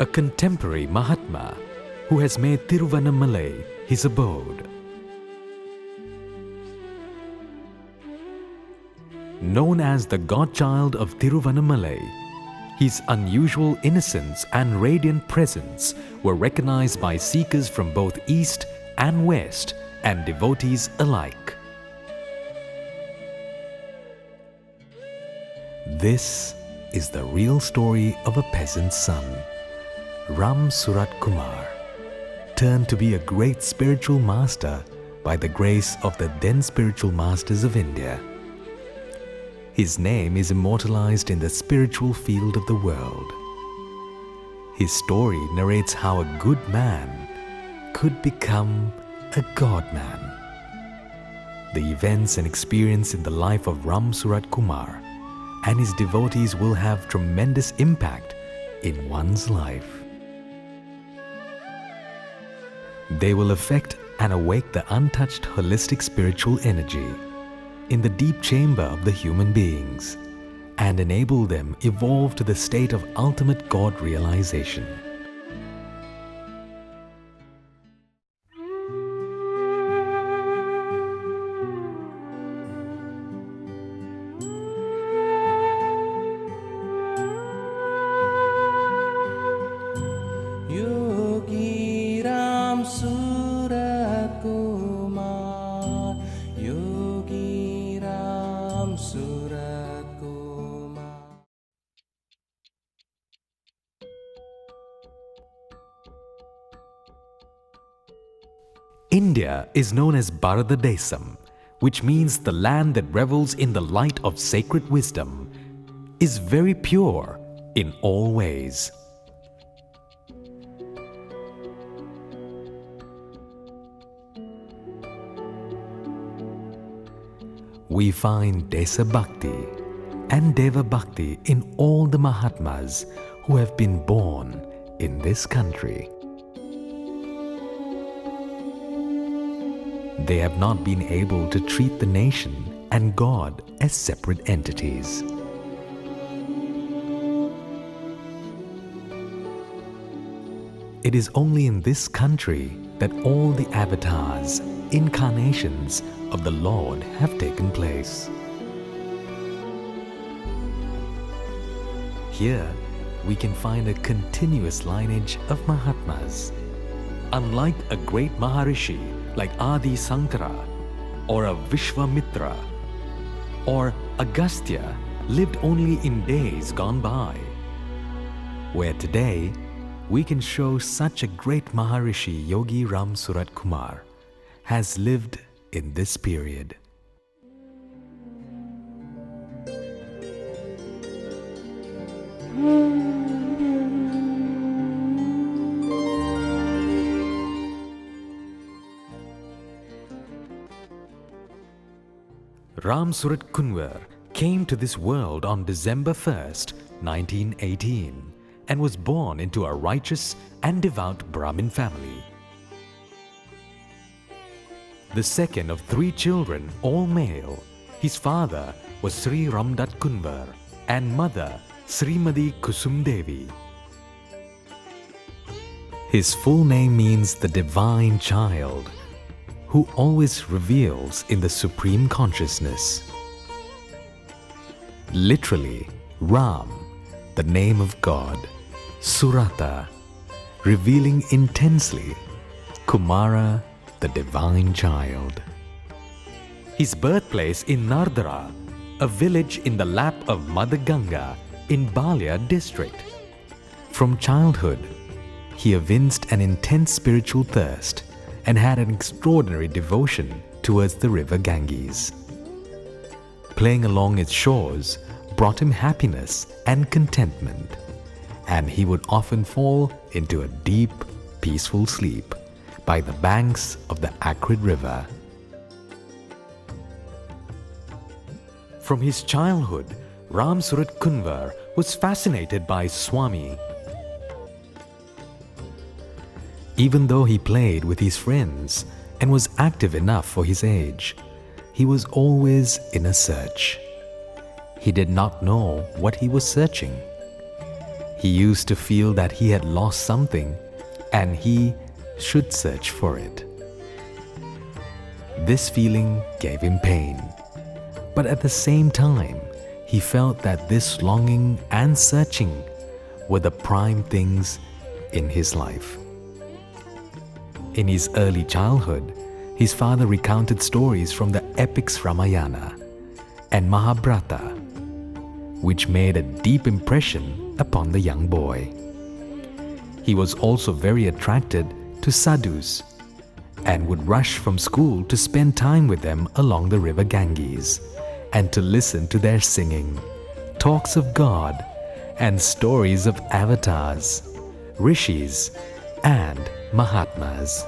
a contemporary Mahatma who has made Tiruvannamalai his abode. Known as the godchild of Tiruvannamalai, his unusual innocence and radiant presence were recognized by seekers from both East and West and devotees alike. This is the real story of a peasant's son, Ramsuratkumar, turned to be a great spiritual master by the grace of the then spiritual masters of India. His name is immortalized in the spiritual field of the world. His story narrates how a good man could become a God man. The events and experience in the life of Ramsuratkumar and his devotees will have tremendous impact in one's life. They will affect and awake the untouched holistic spiritual energy in the deep chamber of the human beings and enable them evolve to the state of ultimate God realization. Yogi Ramsuratkumar, Yogi Ramsuratkumar. India is known as Bharata Desam, which means the land that revels in the light of sacred wisdom, is very pure in all ways. We find Desa Bhakti and Deva Bhakti in all the Mahatmas who have been born in this country. They have not been able to treat the nation and God as separate entities. It is only in this country that all the avatars, incarnations of the Lord have taken place. Here, we can find a continuous lineage of Mahatmas. Unlike a great Maharishi like Adi Sankara or a Vishwamitra or Agastya lived only in days gone by, where today we can show such a great Maharishi, Yogi Ramsuratkumar, has lived in this period. Ramsuratkumar came to this world on December 1st, 1918, and was born into a righteous and devout Brahmin family. The second of 3 children, all male, his father was Shri Ramsuratkumar and mother Srimati Kusumdevi. His full name means the divine child, who always reveals in the supreme consciousness. Literally, Ram, the name of God, Surata, revealing intensely, Kumara, the divine child. His birthplace in Nardara, a village in the lap of Mother Ganga in Balya district. From childhood, he evinced an intense spiritual thirst and had an extraordinary devotion towards the river Ganges. Playing along its shores brought him happiness and contentment, and he would often fall into a deep, peaceful sleep by the banks of the acrid river. From his childhood, Ramsuratkumar was fascinated by Swami. Even though he played with his friends and was active enough for his age, he was always in a search. He did not know what he was searching. He used to feel that he had lost something and he should search for it. This feeling gave him pain, but at the same time, he felt that this longing and searching were the prime things in his life. In his early childhood, his father recounted stories from the epics Ramayana and Mahabharata, which made a deep impression upon the young boy. He was also very attracted to sadhus and would rush from school to spend time with them along the river Ganges and to listen to their singing, talks of God, and stories of avatars, rishis, and mahatmas.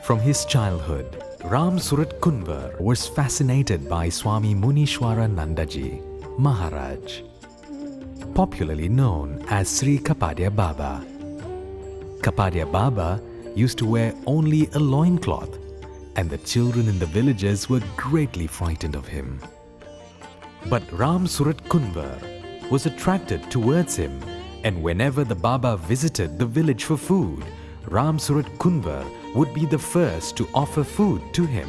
From his childhood, Ramsuratkumar was fascinated by Swami Munishwaranandaji Maharaj, popularly known as Sri Kapadia Baba. Kapadia Baba used to wear only a loincloth, and the children in the villages were greatly frightened of him. But Ramsuratkumar was attracted towards him, and whenever the Baba visited the village for food, Ramsuratkumar would be the first to offer food to him.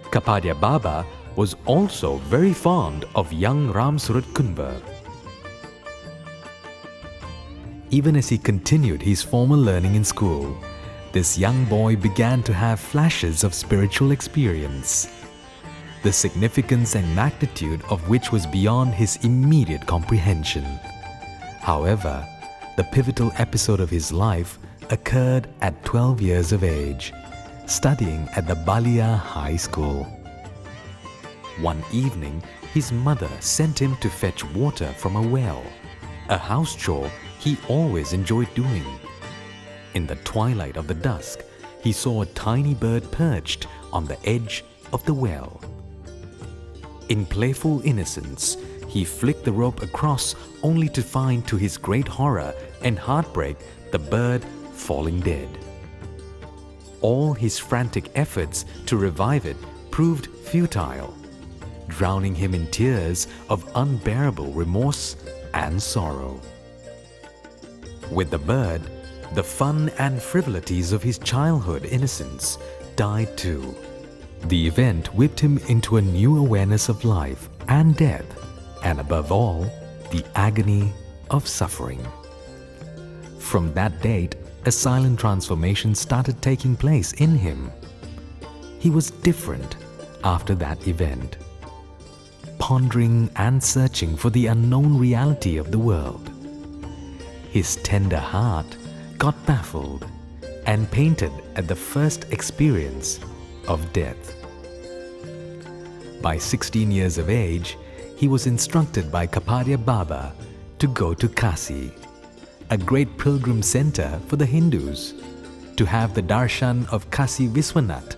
Kapadia Baba was also very fond of young Ramsuratkumar. Even as he continued his formal learning in school, this young boy began to have flashes of spiritual experience, the significance and magnitude of which was beyond his immediate comprehension. However, the pivotal episode of his life occurred at 12 years of age, studying at the Balia High School. One evening, his mother sent him to fetch water from a well, a house chore he always enjoyed doing. In the twilight of the dusk, he saw a tiny bird perched on the edge of the well. In playful innocence, he flicked the rope across only to find, to his great horror and heartbreak, the bird falling dead. All his frantic efforts to revive it proved futile, drowning him in tears of unbearable remorse and sorrow. With the bird, the fun and frivolities of his childhood innocence died too. The event whipped him into a new awareness of life and death, and above all, the agony of suffering. From that date, a silent transformation started taking place in him. He was different after that event, pondering and searching for the unknown reality of the world. His tender heart got baffled and painted at the first experience of death. By 16 years of age, he was instructed by Kapadia Baba to go to Kasi, a great pilgrim center for the Hindus, to have the darshan of Kasi Viswanath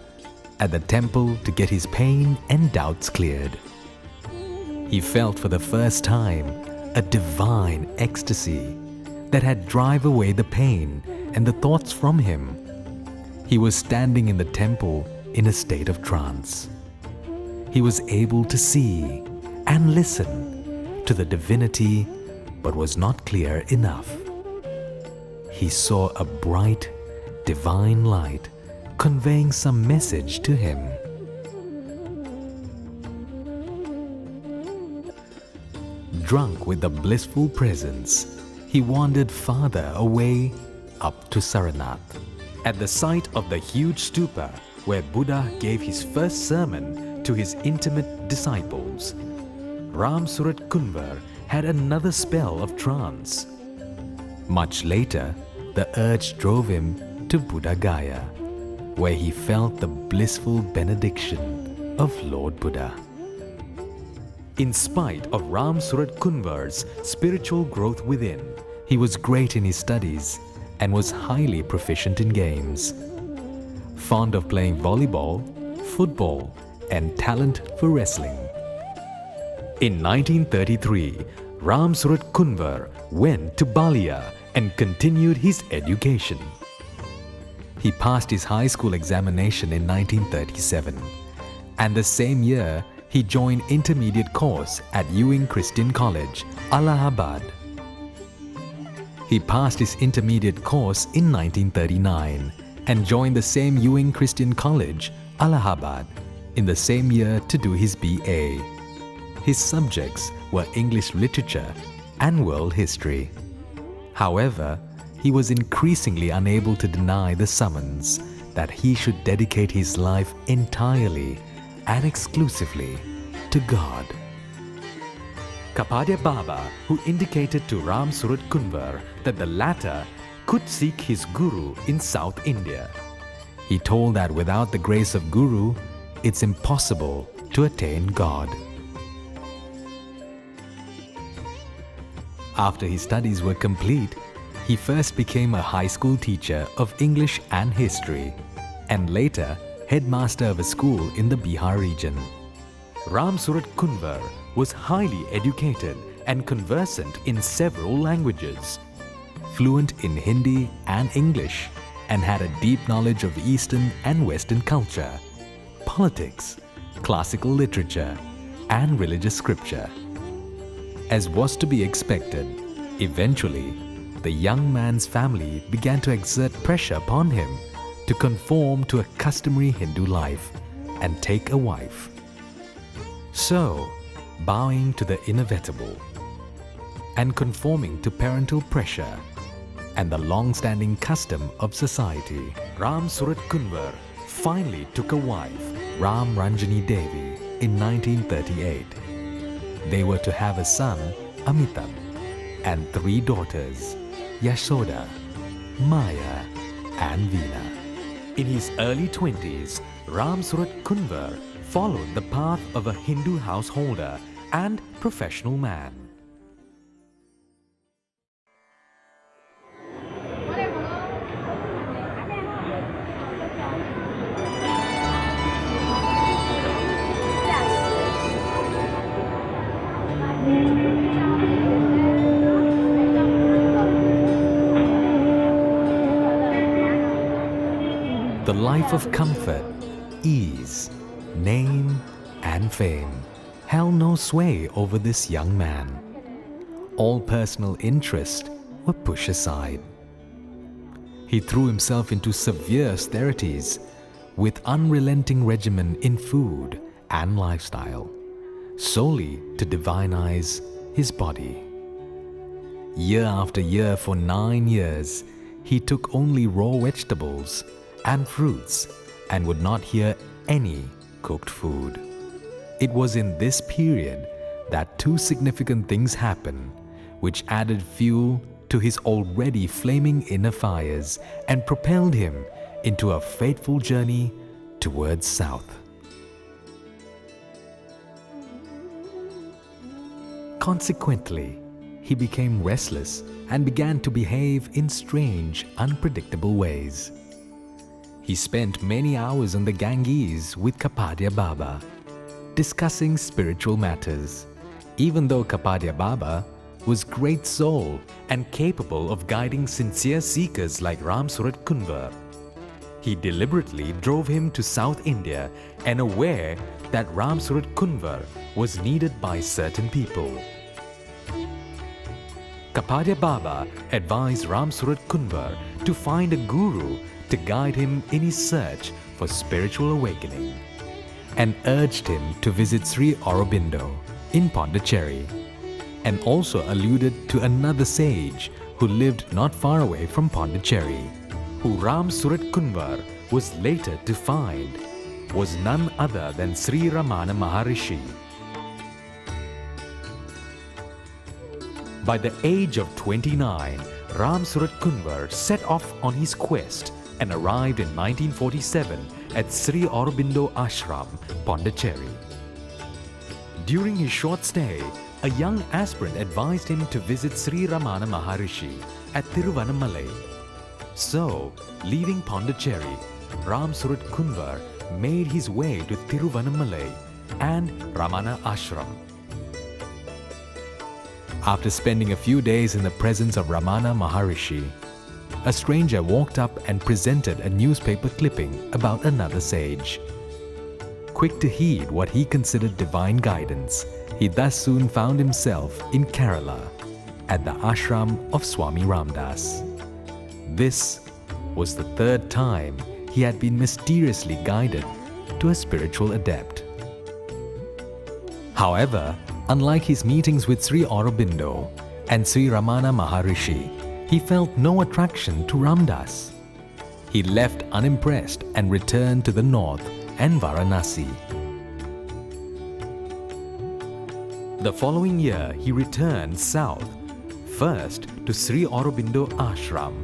at the temple to get his pain and doubts cleared. He felt for the first time a divine ecstasy that had driven away the pain and the thoughts from him. He was standing in the temple in a state of trance. He was able to see and listen to the divinity, but was not clear enough. He saw a bright, divine light conveying some message to him. Drunk with the blissful presence, he wandered farther away up to Saranath. At the sight of the huge stupa where Buddha gave his first sermon to his intimate disciples, Ramsuratkumar had another spell of trance. Much later, the urge drove him to Buddha Gaya, where he felt the blissful benediction of Lord Buddha. In spite of Ramsuratkumar's spiritual growth within, he was great in his studies and was highly proficient in games. Fond of playing volleyball, football, and talent for wrestling. In 1933, Ramsuratkumar went to Balia and continued his education. He passed his high school examination in 1937, and the same year he joined intermediate course at Ewing Christian College, Allahabad. He passed his intermediate course in 1939 and joined the same Ewing Christian College, Allahabad, in the same year to do his BA. His subjects were English literature and world history. However, he was increasingly unable to deny the summons that he should dedicate his life entirely and exclusively to God. Kapadia Baba, who indicated to Ramsuratkumar that the latter could seek his guru in South India. He told that without the grace of Guru, it's impossible to attain God. After his studies were complete, he first became a high school teacher of English and history, and later headmaster of a school in the Bihar region. Ramsuratkumar was highly educated and conversant in several languages, fluent in Hindi and English, and had a deep knowledge of Eastern and Western culture, politics, classical literature, and religious scripture. As was to be expected, eventually, the young man's family began to exert pressure upon him to conform to a customary Hindu life and take a wife. So, bowing to the inevitable and conforming to parental pressure and the long-standing custom of society, Ramsuratkumar finally took a wife, Ram Ranjani Devi, in 1938. They were to have a son, Amitabh, and 3 daughters, Yashoda, Maya, and Veena. In his early 20s, Ramsuratkumar followed the path of a Hindu householder and professional man. The life of comfort, ease, name, and fame held no sway over this young man. All personal interests were pushed aside. He threw himself into severe austerities with unrelenting regimen in food and lifestyle, solely to divinize his body. Year after year for 9 years, he took only raw vegetables and fruits and would not hear any cooked food. It was in this period that 2 significant things happened which added fuel to his already flaming inner fires and propelled him into a fateful journey towards south. Consequently, he became restless and began to behave in strange, unpredictable ways. He spent many hours on the Ganges with Kapadia Baba, discussing spiritual matters, even though Kapadia Baba was great soul and capable of guiding sincere seekers like Ramsuratkumar. He deliberately drove him to South India and aware that Ramsuratkumar was needed by certain people. Kapadia Baba advised Ramsuratkumar to find a guru to guide him in his search for spiritual awakening, and urged him to visit Shri Aurobindo in Pondicherry, and also alluded to another sage who lived not far away from Pondicherry, who Ramsuratkumar was later to find was none other than Shri Ramana Maharishi. By the age of 29, Ramsuratkumar set off on his quest and arrived in 1947 at Shri Aurobindo Ashram, Pondicherry. During his short stay, a young aspirant advised him to visit Shri Ramana Maharishi at Tiruvannamalai. So, leaving Pondicherry, Ramsuratkumar made his way to Tiruvannamalai and Ramana Ashram. After spending a few days in the presence of Ramana Maharishi, a stranger walked up and presented a newspaper clipping about another sage. quick to heed what he considered divine guidance, he thus soon found himself in Kerala, at the ashram of Swami Ramdas. This was the third time he had been mysteriously guided to a spiritual adept. However, unlike his meetings with Sri Aurobindo and Sri Ramana Maharishi, he felt no attraction to Ramdas. He left unimpressed and returned to the north and Varanasi. The following year, he returned south, first to Sri Aurobindo Ashram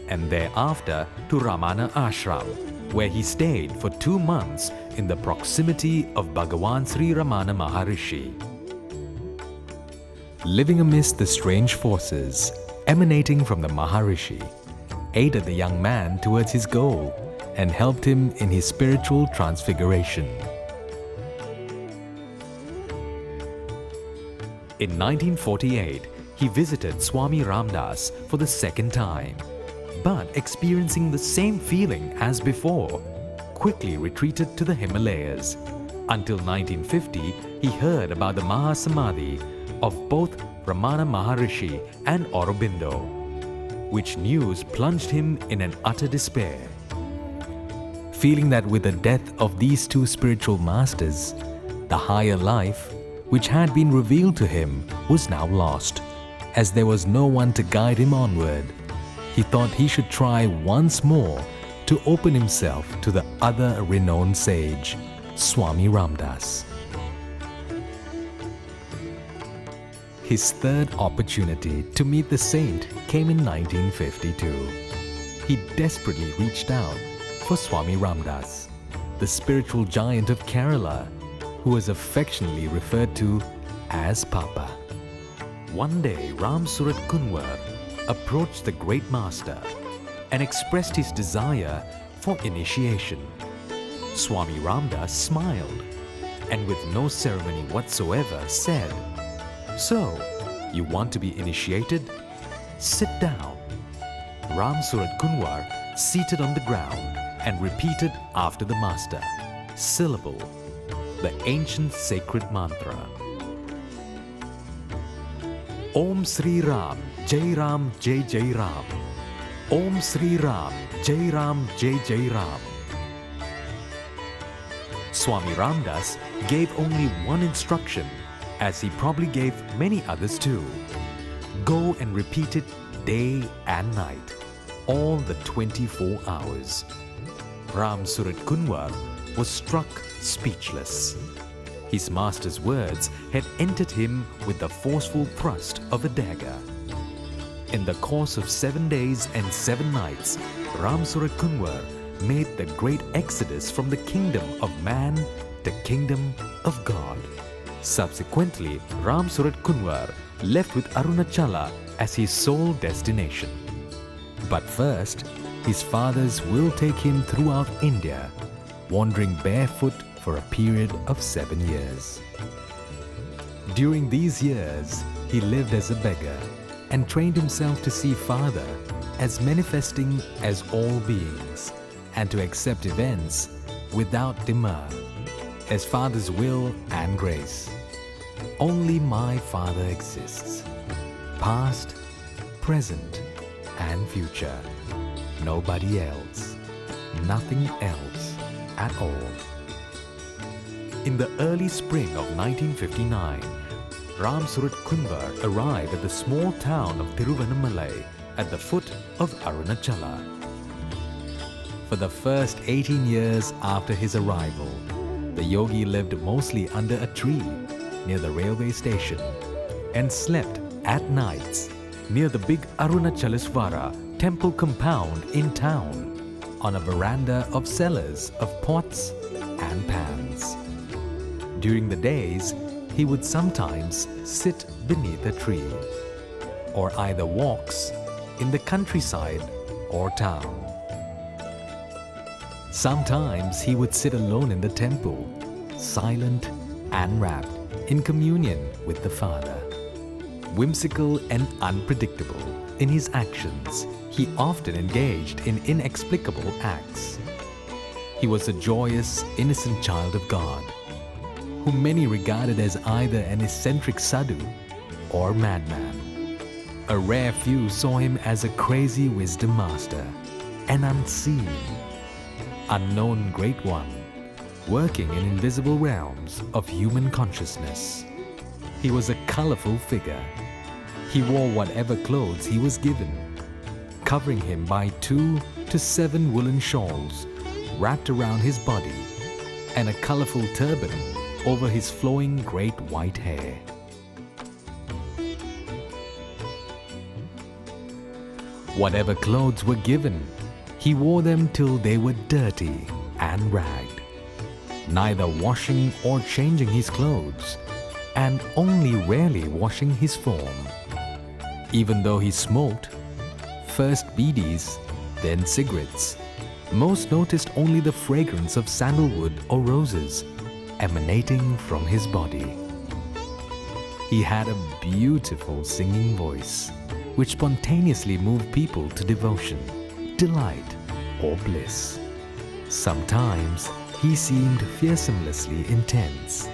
and thereafter to Ramana Ashram, where he stayed for 2 months in the proximity of Bhagwan Sri Ramana Maharishi. Living amidst the strange forces emanating from the Maharishi, aided the young man towards his goal and helped him in his spiritual transfiguration. In 1948, he visited Swami Ramdas for the second time, but experiencing the same feeling as before, quickly retreated to the Himalayas. Until 1950, he heard about the Mahasamadhi of both Ramana Maharishi and Aurobindo, which news plunged him in an utter despair. Feeling that with the death of these two spiritual masters, the higher life, which had been revealed to him, was now lost, as there was no one to guide him onward, he thought he should try once more to open himself to the other renowned sage, Swami Ramdas. His third opportunity to meet the saint came in 1952. He desperately reached out for Swami Ramdas, the spiritual giant of Kerala, who was affectionately referred to as Papa. One day, Ramsuratkumar approached the great master and expressed his desire for initiation. Swami Ramdas smiled and with no ceremony whatsoever said, "So, you want to be initiated? Sit down." Ramsuratkumar seated on the ground and repeated after the master, syllable, the ancient sacred mantra. Om Sri Ram, Jai Ram, Jai Jai Ram. Om Sri Ram, Jai Ram, Jai Jai Ram. Swami Ramdas gave only one instruction, as he probably gave many others too. Go and repeat it day and night, all the 24 hours. Ramsuratkumar was struck speechless. His master's words had entered him with the forceful thrust of a dagger. In the course of 7 days and 7 nights, Ramsuratkumar made the great exodus from the kingdom of man to kingdom of God. Subsequently, Ramsuratkumar left with Arunachala as his sole destination. But first, his fathers will take him throughout India, wandering barefoot for a period of 7 years. During these years, he lived as a beggar and trained himself to see Father as manifesting as all beings and to accept events without demur, as Father's will and grace. Only my Father exists, past, present, and future. Nobody else, nothing else at all. In the early spring of 1959, Ramsuratkumar arrived at the small town of Tiruvannamalai at the foot of Arunachala. For the first 18 years after his arrival, the yogi lived mostly under a tree near the railway station and slept at nights near the big Arunachaleswara temple compound in town on a veranda of cellars of pots and pans. During the days, he would sometimes sit beneath a tree or either walks in the countryside or town. Sometimes he would sit alone in the temple, silent and rapt in communion with the Father. Whimsical and unpredictable in his actions, he often engaged in inexplicable acts. He was a joyous, innocent child of God, whom many regarded as either an eccentric sadhu or madman. A rare few saw him as a crazy wisdom master, an unseen, unknown great one, working in invisible realms of human consciousness. He was a colorful figure. He wore whatever clothes he was given, covering him by 2 to 7 woolen shawls wrapped around his body and a colorful turban over his flowing great white hair. Whatever clothes were given, he wore them till they were dirty and ragged, neither washing or changing his clothes, and only rarely washing his form. Even though he smoked, first bidis, then cigarettes, most noticed only the fragrance of sandalwood or roses emanating from his body. He had a beautiful singing voice, which spontaneously moved people to devotion, delight, or bliss. Sometimes he seemed fearsomely intense,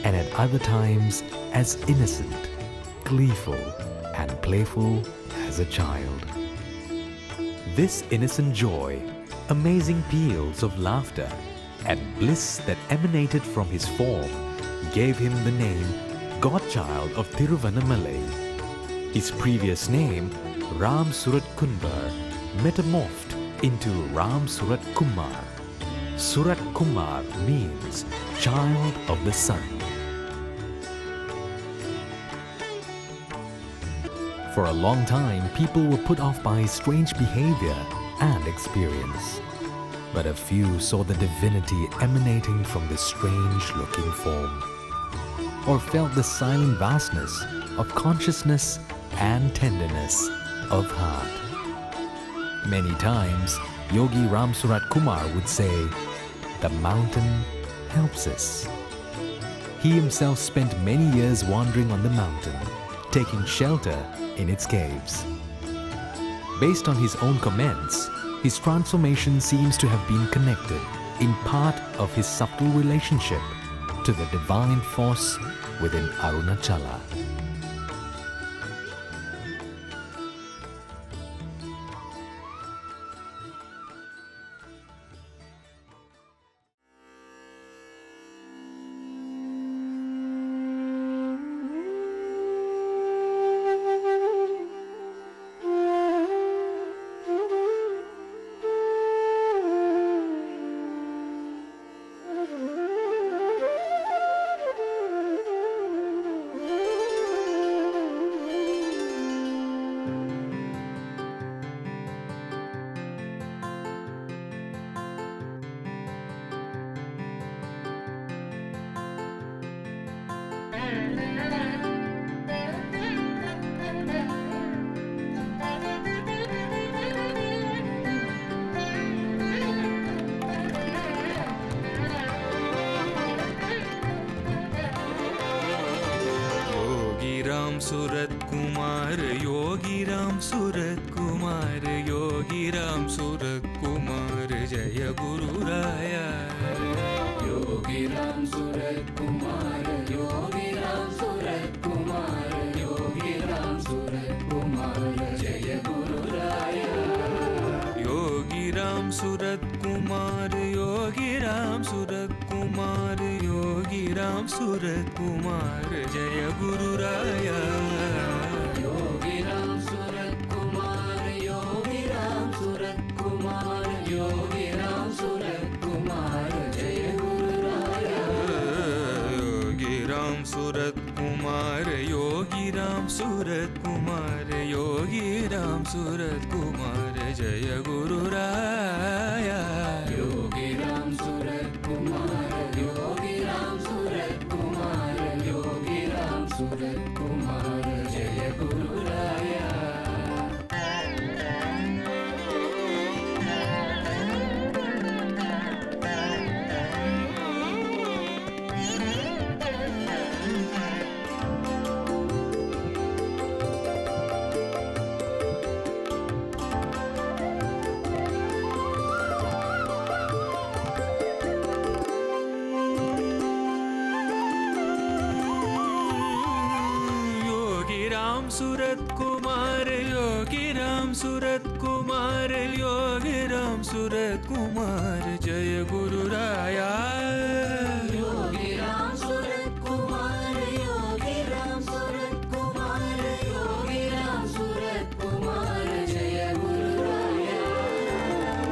and at other times as innocent, gleeful, and playful as a child. This innocent joy, amazing peals of laughter, and bliss that emanated from his form gave him the name Godchild of Tiruvannamalai. His previous name, Ramsuratkumar, metamorphed into Ramsuratkumar. Suratkumar means child of the sun. For a long time, people were put off by his strange behavior and experience. But a few saw the divinity emanating from this strange-looking form, or felt the silent vastness of consciousness and tenderness of heart. Many times, Yogi Ramsuratkumar would say, "The mountain helps us." He himself spent many years wandering on the mountain, taking shelter in its caves. Based on his own comments, his transformation seems to have been connected in part of his subtle relationship to the divine force within Arunachala. Ramsuratkumar, Yogi Ramsuratkumar, Yogi Ramsuratkumar, Jaya Guru Raya. Yogi Ramsuratkumar, Yogi Ramsuratkumar, Yogi Ramsuratkumar, Jaya Guru Raya. Yogi Ramsuratkumar, Yogi Ramsuratkumar, Yogi Ramsuratkumar, Jaya Guru Raya. Yogi Ramsuratkumar, Yogi Ramsuratkumar, Yogi Ramsuratkumar, Jaya Guru Raya. Yogi Ramsuratkumar, Yogi Ramsuratkumar, Yogi Ramsuratkumar, Jaya Guru Raya. Yogi Ramsuratkumar, Yogi Ramsuratkumar, Yogi Ramsuratkumar, Jaya Guru Raya. Ramsuratkumar, Yogi Ramsuratkumar, Yogi Ramsuratkumar, Jaya Guru Raya. Yogi Ramsuratkumar, Yogi Ramsuratkumar, Yogi Ramsuratkumar, Jaya Guru Raya.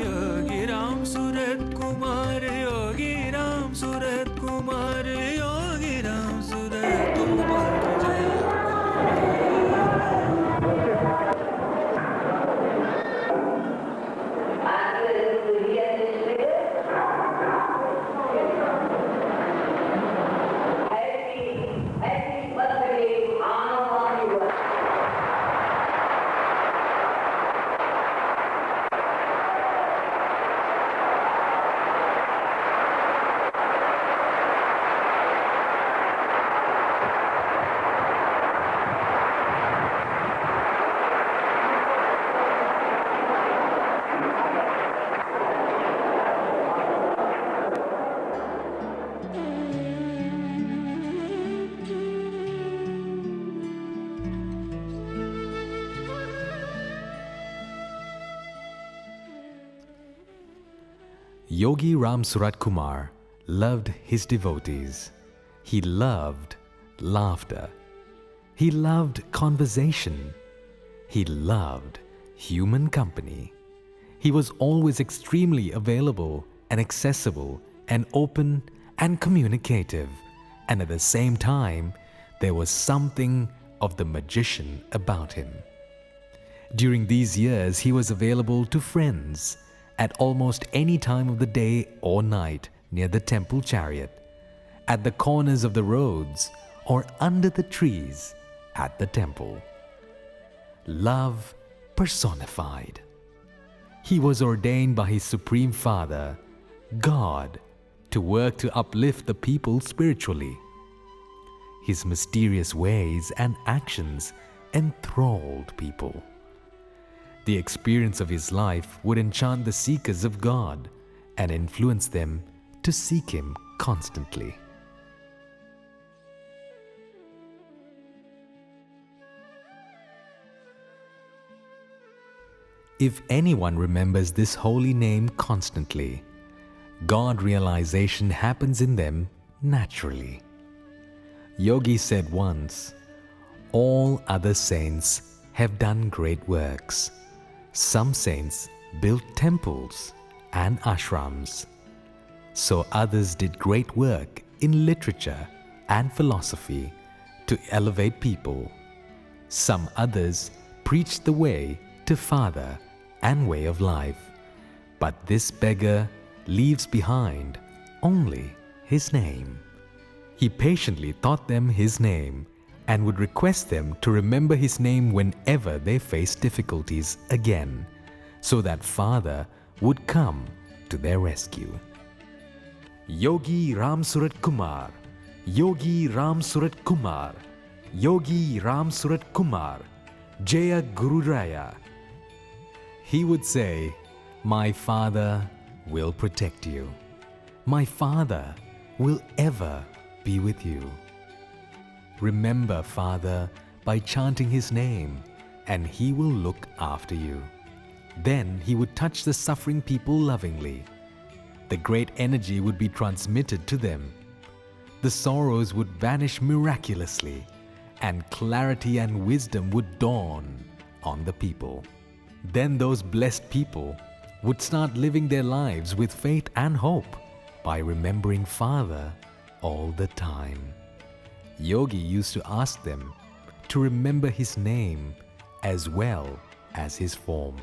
Yogi Ramsuratkumar, Yogi Ramsuratkumar, Yogi Ramsuratkumar, Jaya. Yogi Ramsuratkumar loved his devotees. He loved laughter. He loved conversation. He loved human company. He was always extremely available and accessible and open and communicative. And at the same time, there was something of the magician about him. During these years, he was available to friends at almost any time of the day or night near the temple chariot, at the corners of the roads, or under the trees at the temple. Love personified. He was ordained by his Supreme Father, God, to work to uplift the people spiritually. His mysterious ways and actions enthralled people. The experience of his life would enchant the seekers of God and influence them to seek Him constantly. If anyone remembers this holy name constantly, God realization happens in them naturally. Yogi said once, "All other saints have done great works. Some saints built temples and ashrams. So others did great work in literature and philosophy to elevate people. Some others preached the way to Father and way of life. But this beggar leaves behind only his name." He patiently taught them his name and would request them to remember his name whenever they faced difficulties again, so that Father would come to their rescue. Yogi Ramsuratkumar, Yogi Ramsuratkumar, Yogi Ramsuratkumar, Jaya Guru Raya. He would say, "My Father will protect you. My Father will ever be with you. Remember Father by chanting his name, and he will look after you." Then he would touch the suffering people lovingly. The great energy would be transmitted to them. The sorrows would vanish miraculously, and clarity and wisdom would dawn on the people. Then those blessed people would start living their lives with faith and hope by remembering Father all the time. Yogi used to ask them to remember his name as well as his form.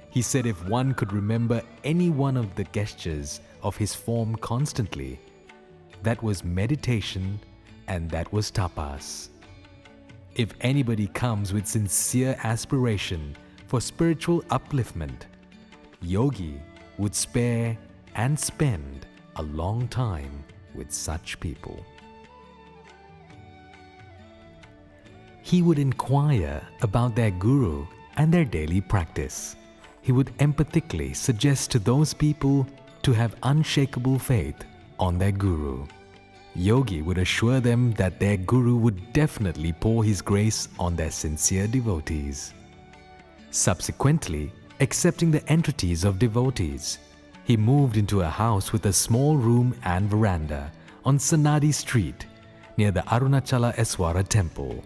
He said if one could remember any one of the gestures of his form constantly, that was meditation and that was tapas. If anybody comes with sincere aspiration for spiritual upliftment, Yogi would spare and spend a long time with such people. He would inquire about their guru and their daily practice. He would empathically suggest to those people to have unshakable faith on their guru. Yogi would assure them that their guru would definitely pour his grace on their sincere devotees. Subsequently, accepting the entreaties of devotees, he moved into a house with a small room and veranda on Sanadi Street near the Arunachala Eswara temple.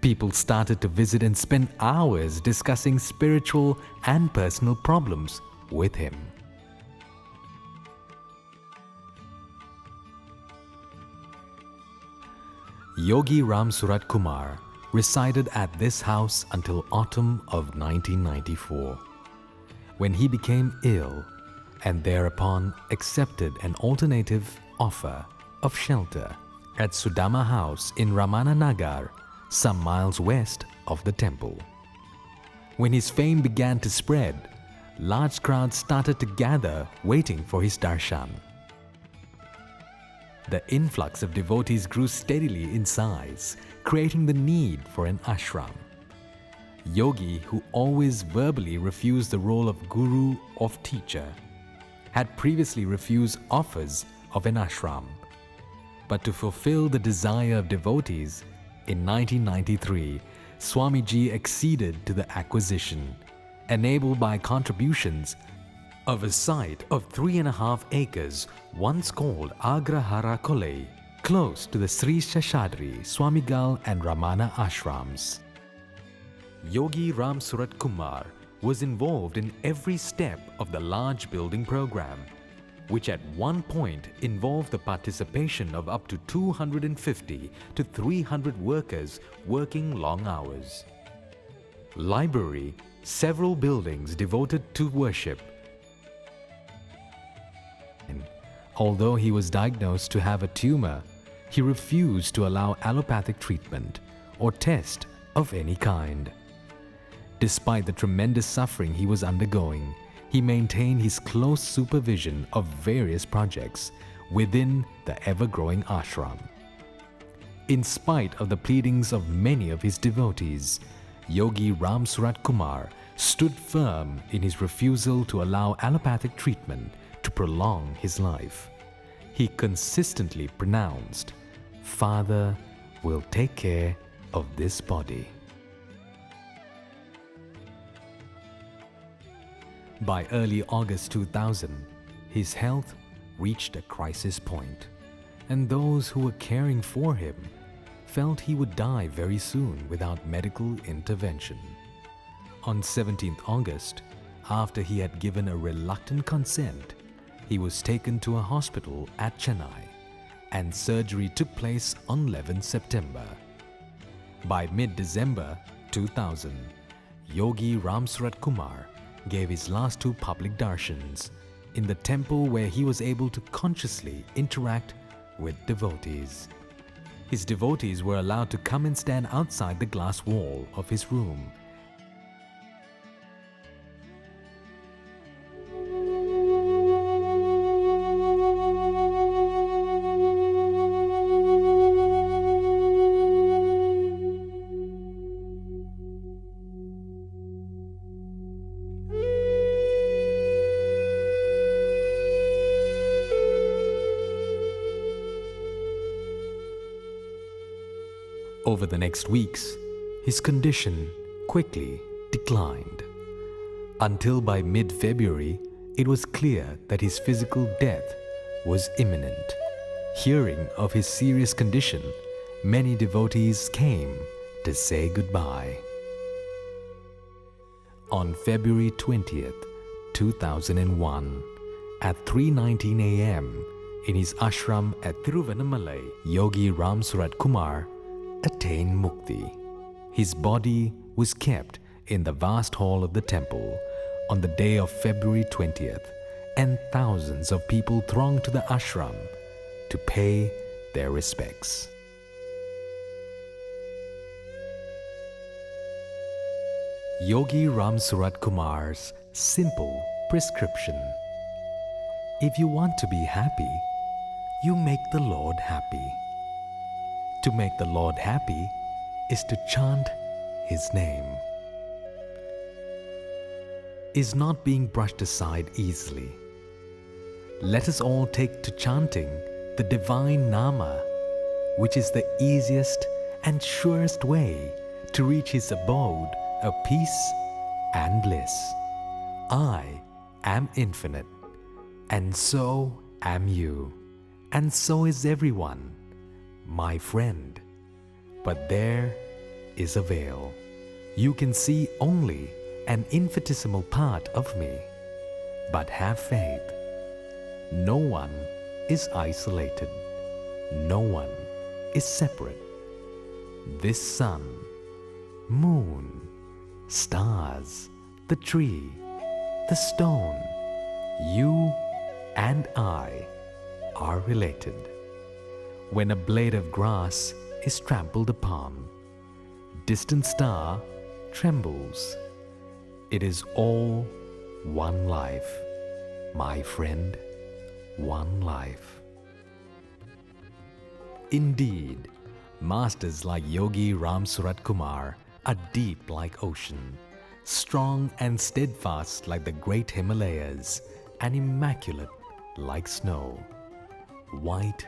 People started to visit and spend hours discussing spiritual and personal problems with him. Yogi Ramsuratkumar resided at this house until autumn of 1994, when he became ill and thereupon accepted an alternative offer of shelter at Sudama House in Ramana Nagar, some miles west of the temple. When his fame began to spread, large crowds started to gather waiting for his darshan. The influx of devotees grew steadily in size, creating the need for an ashram. Yogi, who always verbally refused the role of guru or teacher, had previously refused offers of an ashram. But to fulfill the desire of devotees, in 1993, Swamiji acceded to the acquisition, enabled by contributions of a site of 3.5 acres once called Agrahara Kolai, close to the Sri Shashadri, Swamigal and Ramana ashrams. Yogi Ramsuratkumar was involved in every step of the large building program, which at one point involved the participation of up to 250 to 300 workers working long hours. Library, several buildings devoted to worship. Although he was diagnosed to have a tumor, he refused to allow allopathic treatment or test of any kind. Despite the tremendous suffering he was undergoing, he maintained his close supervision of various projects within the ever-growing ashram. In spite of the pleadings of many of his devotees, Yogi Ramsuratkumar stood firm in his refusal to allow allopathic treatment to prolong his life. He consistently pronounced, "Father will take care of this body." By early August 2000, his health reached a crisis point, and those who were caring for him felt he would die very soon without medical intervention. On 17th August, after he had given a reluctant consent, he was taken to a hospital at Chennai, and surgery took place on 11th September. By mid-December 2000, Yogi Ramsuratkumar gave his last 2 public darshans in the temple where he was able to consciously interact with devotees. His devotees were allowed to come and stand outside the glass wall of his room. Over the next weeks, his condition quickly declined, until by mid-February, it was clear that his physical death was imminent. Hearing of his serious condition, many devotees came to say goodbye. On February 20th, 2001, at 3:19 a.m., in his ashram at Tiruvannamalai, Yogi Ramsuratkumar attained mukti. His body was kept in the vast hall of the temple on the day of February 20th, and thousands of people thronged to the ashram to pay their respects. Yogi Ramsuratkumar's simple prescription: if you want to be happy, you make the Lord happy. To make the Lord happy is to chant His name. Is not being brushed aside easily. Let us all take to chanting the divine Nama, which is the easiest and surest way to reach his abode of peace and bliss. I am infinite, and so am you, and so is everyone, my friend. But there is a veil. You can see only an infinitesimal part of me, but have faith. No one is isolated. No one is separate. This sun, moon, stars, the tree, the stone, you and I are related. When a blade of grass is trampled upon, distant star trembles. It is all one life, my friend, one life. Indeed, masters like Yogi Ramsuratkumar are deep like ocean, strong and steadfast like the great Himalayas, and immaculate like snow, white,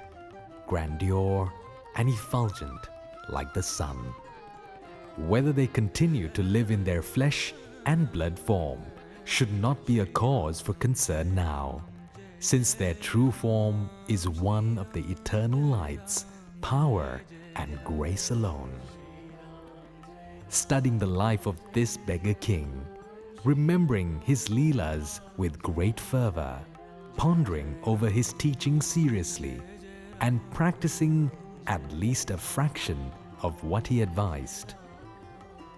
grandeur, and effulgent like the sun. Whether they continue to live in their flesh and blood form should not be a cause for concern now, since their true form is one of the eternal light's power and grace alone. Studying the life of this beggar king, remembering his leelas with great fervor, pondering over his teaching seriously, and practicing at least a fraction of what he advised,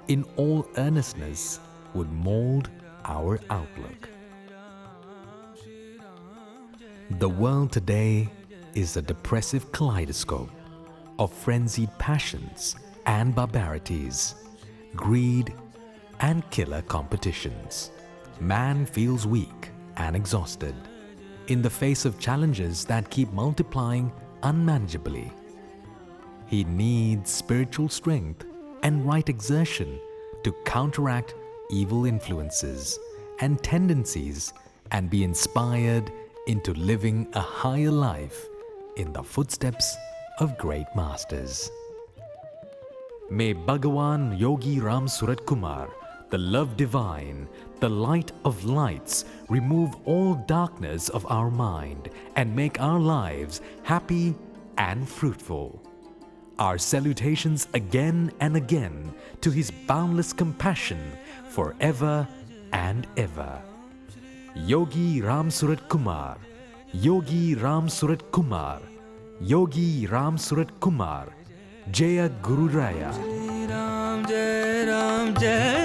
in all earnestness would mold our outlook. The world today is a depressive kaleidoscope of frenzied passions and barbarities, greed and killer competitions. Man feels weak and exhausted in the face of challenges that keep multiplying unmanageably. He needs spiritual strength and right exertion to counteract evil influences and tendencies and be inspired into living a higher life in the footsteps of great masters. May Bhagwan Yogi Ramsuratkumar, the love divine, the light of lights, remove all darkness of our mind and make our lives happy and fruitful. Our salutations again and again to his boundless compassion forever and ever. Yogi Ramsuratkumar, Yogi Ramsuratkumar, Yogi Ramsuratkumar, Jaya Guru Raya. Jai Ram, Jai